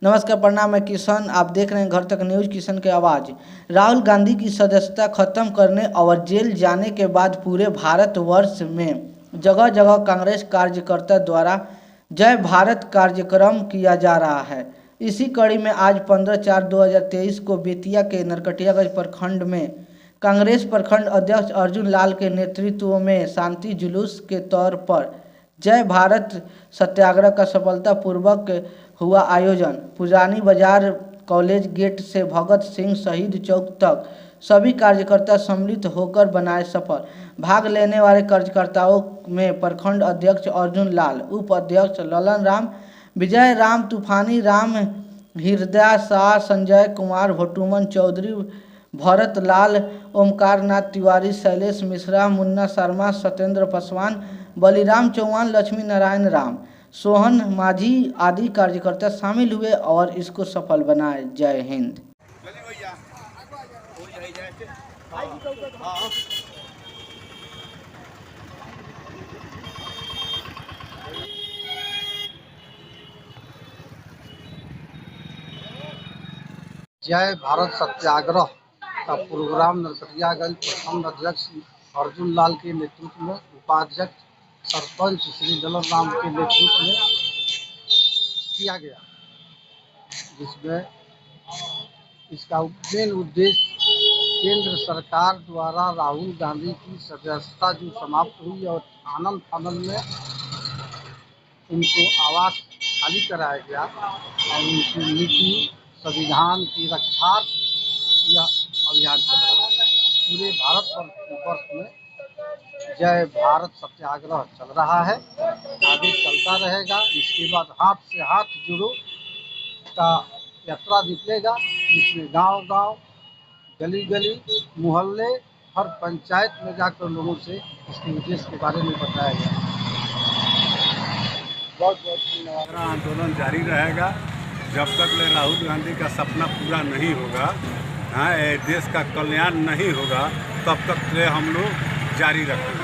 नमस्कार, प्रणाम। मैं किशन, आप देख रहे हैं घर तक न्यूज, किशन के आवाज़। राहुल गांधी की सदस्यता खत्म करने और जेल जाने के बाद पूरे भारतवर्ष में जगह जगह कांग्रेस कार्यकर्ता द्वारा जय भारत कार्यक्रम किया जा रहा है। इसी कड़ी में आज 15/4/2023 को बेतिया के नरकटियागंज प्रखंड में कांग्रेस प्रखंड अध्यक्ष अर्जुन लाल के नेतृत्व में शांति जुलूस के तौर पर जय भारत सत्याग्रह का सफलतापूर्वक हुआ आयोजन। पुरानी बाजार कॉलेज गेट से भगत सिंह शहीद चौक तक सभी कार्यकर्ता सम्मिलित होकर बनाए सफल। भाग लेने वाले कार्यकर्ताओं में प्रखंड अध्यक्ष अर्जुन लाल, उप अध्यक्ष ललन राम, विजय राम, तूफानी राम, हृदय शाह, संजय कुमार, भटुमन चौधरी, भरत लाल, ओमकार नाथ तिवारी, शैलेश मिश्रा, मुन्ना शर्मा, सत्येंद्र पासवान, बलिराम चौहान, लक्ष्मी नारायण राम, सोहन माझी आदि कार्यकर्ता शामिल हुए और इसको सफल बनाए। जय हिंद। जय भारत सत्याग्रह का प्रोग्राम नरकटियागंज प्रखंड अध्यक्ष अर्जुन लाल के नेतृत्व में, उपाध्यक्ष सरपंच श्री ललन राम के नेतृत्व में किया गया, जिसमें इसका मेन उद्देश्य केंद्र सरकार द्वारा राहुल गांधी की सदस्यता जो समाप्त हुई और आनंद फानंद में उनको आवास खाली कराया गया और उनकी नीति संविधान की रक्षा यह अभियान चल रहा है। पूरे भारतवर्ष में जय भारत सत्याग्रह चल रहा है, आगे चलता रहेगा। इसके बाद हाथ से हाथ जुड़ो का यात्रा निकलेगा, जिसमें गांव-गांव, गली-गली, मोहल्ले, हर पंचायत में जाकर लोगों से इसके उद्देश्य के बारे में बताया गया। बहुत धन्यवाद। आंदोलन जारी रहेगा जब तक ले राहुल गांधी का सपना पूरा नहीं होगा, देश का कल्याण नहीं होगा, तब तक ले हम लोग जारी रखेंगे।